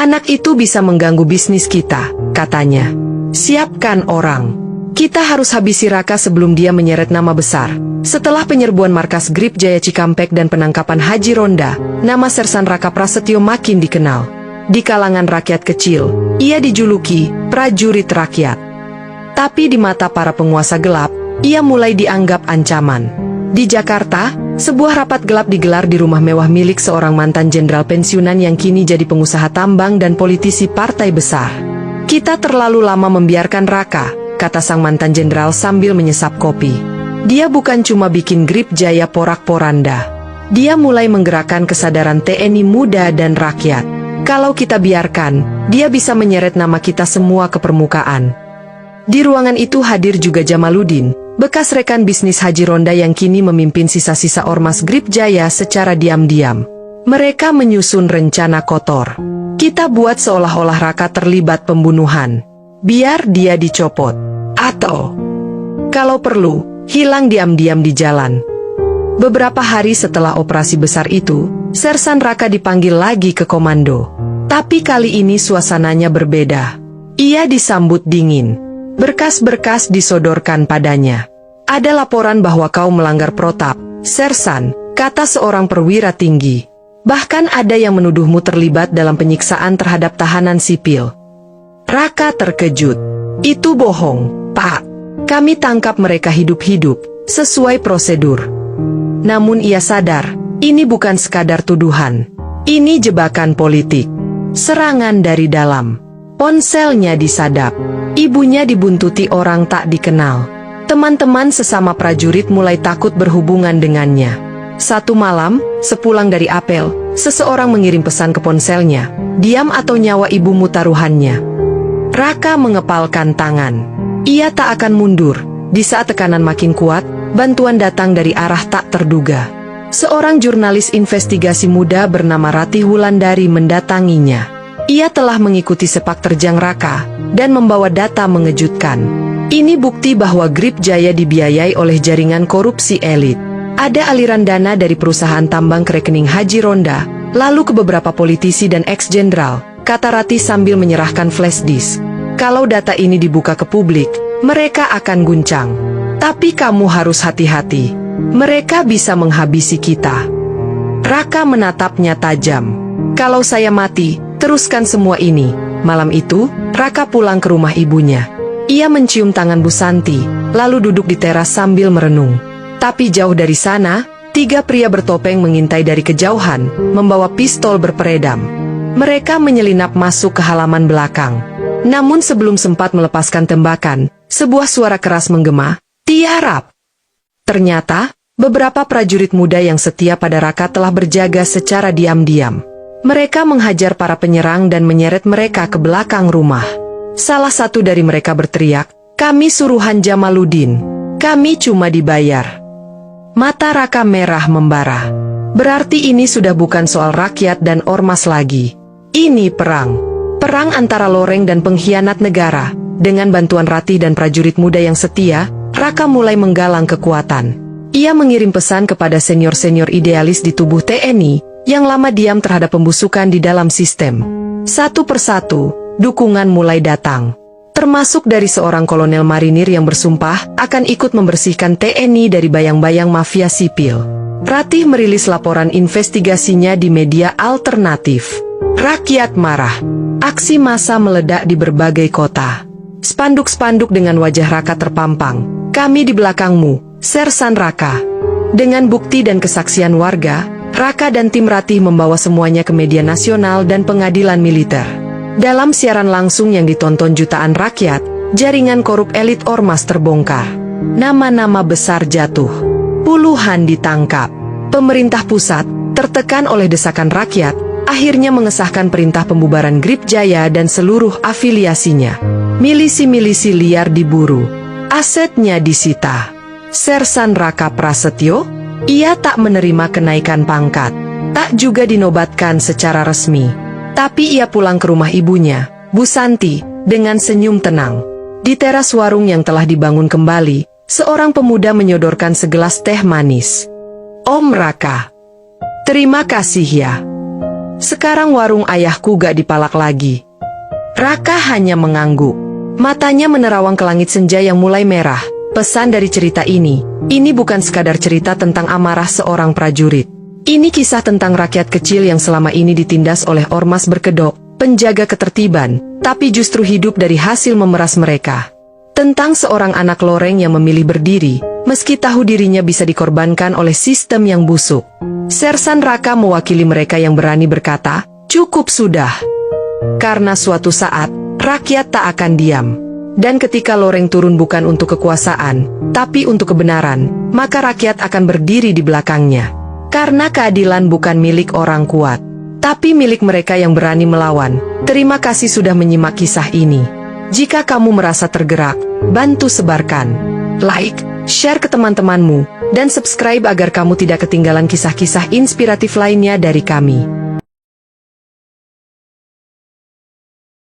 Anak itu bisa mengganggu bisnis kita, katanya. Siapkan orang. Kita harus habisi Raka sebelum dia menyeret nama besar. Setelah penyerbuan markas Grip Jaya Cikampek dan penangkapan Haji Ronda, nama Sersan Raka Prasetyo makin dikenal. Di kalangan rakyat kecil, ia dijuluki prajurit rakyat. Tapi di mata para penguasa gelap, ia mulai dianggap ancaman. Di Jakarta, sebuah rapat gelap digelar di rumah mewah milik seorang mantan jenderal pensiunan yang kini jadi pengusaha tambang dan politisi partai besar. Kita terlalu lama membiarkan Raka, kata sang mantan jenderal sambil menyesap kopi. Dia bukan cuma bikin Grip Jaya porak-poranda. Dia mulai menggerakkan kesadaran TNI muda dan rakyat. Kalau kita biarkan, dia bisa menyeret nama kita semua ke permukaan. Di ruangan itu hadir juga Jamaluddin, bekas rekan bisnis Haji Ronda yang kini memimpin sisa-sisa ormas Grip Jaya secara diam-diam. Mereka menyusun rencana kotor. Kita buat seolah-olah Raka terlibat pembunuhan. Biar dia dicopot. Atau, kalau perlu, hilang diam-diam di jalan. Beberapa hari setelah operasi besar itu, Sersan Raka dipanggil lagi ke komando. Tapi kali ini suasananya berbeda. Ia disambut dingin. Berkas-berkas disodorkan padanya. Ada laporan bahwa kau melanggar protap, Sersan, kata seorang perwira tinggi. Bahkan ada yang menuduhmu terlibat dalam penyiksaan terhadap tahanan sipil. Raka terkejut. Itu bohong, Pak. Kami tangkap mereka hidup-hidup, sesuai prosedur. Namun ia sadar, ini bukan sekadar tuduhan. Ini jebakan politik. Serangan dari dalam. Ponselnya disadap. Ibunya dibuntuti orang tak dikenal. Teman-teman sesama prajurit mulai takut berhubungan dengannya. Satu malam, sepulang dari apel, seseorang mengirim pesan ke ponselnya, "Diam atau nyawa ibumu taruhannya." Raka mengepalkan tangan. Ia tak akan mundur. Di saat tekanan makin kuat, bantuan datang dari arah tak terduga. Seorang jurnalis investigasi muda bernama Ratih Wulandari mendatanginya. Ia telah mengikuti sepak terjang Raka dan membawa data mengejutkan. Ini bukti bahwa Grip Jaya dibiayai oleh jaringan korupsi elit. Ada aliran dana dari perusahaan tambang ke rekening Haji Ronda, lalu ke beberapa politisi dan ex-jenderal, kata Ratih sambil menyerahkan flash disk. Kalau data ini dibuka ke publik, mereka akan guncang. Tapi kamu harus hati-hati. Mereka bisa menghabisi kita. Raka menatapnya tajam. Kalau saya mati, teruskan semua ini. Malam itu, Raka pulang ke rumah ibunya. Ia mencium tangan Bu Santi, lalu duduk di teras sambil merenung. Tapi jauh dari sana, 3 pria bertopeng mengintai dari kejauhan, membawa pistol berperedam. Mereka menyelinap masuk ke halaman belakang. Namun sebelum sempat melepaskan tembakan, sebuah suara keras menggema, "Tiarap!" Ternyata, beberapa prajurit muda yang setia pada Raka telah berjaga secara diam-diam. Mereka menghajar para penyerang dan menyeret mereka ke belakang rumah. Salah satu dari mereka berteriak, "Kami suruhan Jamaluddin. Kami cuma dibayar." Mata Raka merah membara. Berarti ini sudah bukan soal rakyat dan ormas lagi. Ini perang. Perang antara loreng dan pengkhianat negara. Dengan bantuan Ratih dan prajurit muda yang setia, Raka mulai menggalang kekuatan. Ia mengirim pesan kepada senior-senior idealis di tubuh TNI, yang lama diam terhadap pembusukan di dalam sistem. Satu persatu, dukungan mulai datang. Termasuk dari seorang kolonel marinir yang bersumpah akan ikut membersihkan TNI dari bayang-bayang mafia sipil. Ratih merilis laporan investigasinya di media alternatif. Rakyat marah. Aksi massa meledak di berbagai kota. Spanduk-spanduk dengan wajah Raka terpampang. "Kami di belakangmu, Sersan Raka." Dengan bukti dan kesaksian warga, Raka dan tim Ratih membawa semuanya ke media nasional dan pengadilan militer. Dalam siaran langsung yang ditonton jutaan rakyat, jaringan korup elit ormas terbongkar. Nama-nama besar jatuh. Puluhan ditangkap. Pemerintah pusat, tertekan oleh desakan rakyat, akhirnya mengesahkan perintah pembubaran Grip Jaya dan seluruh afiliasinya. Milisi-milisi liar diburu. Asetnya disita. Sersan Raka Prasetyo, ia tak menerima kenaikan pangkat, tak juga dinobatkan secara resmi. Tapi ia pulang ke rumah ibunya, Bu Santi, dengan senyum tenang. Di teras warung yang telah dibangun kembali, seorang pemuda menyodorkan segelas teh manis. "Om Raka, terima kasih ya. Sekarang warung ayahku gak dipalak lagi. Raka hanya mengangguk. Matanya menerawang ke langit senja yang mulai merah. Pesan dari cerita ini bukan sekadar cerita tentang amarah seorang prajurit. Ini kisah tentang rakyat kecil yang selama ini ditindas oleh ormas berkedok, penjaga ketertiban, tapi justru hidup dari hasil memeras mereka. Tentang seorang anak loreng yang memilih berdiri, meski tahu dirinya bisa dikorbankan oleh sistem yang busuk. Sersan Raka mewakili mereka yang berani berkata, "Cukup sudah." Karena suatu saat, rakyat tak akan diam. Dan ketika loreng turun bukan untuk kekuasaan, tapi untuk kebenaran, maka rakyat akan berdiri di belakangnya. Karena keadilan bukan milik orang kuat, tapi milik mereka yang berani melawan. Terima kasih sudah menyimak kisah ini. Jika kamu merasa tergerak, bantu sebarkan, like, share ke teman-temanmu, dan subscribe agar kamu tidak ketinggalan kisah-kisah inspiratif lainnya dari kami.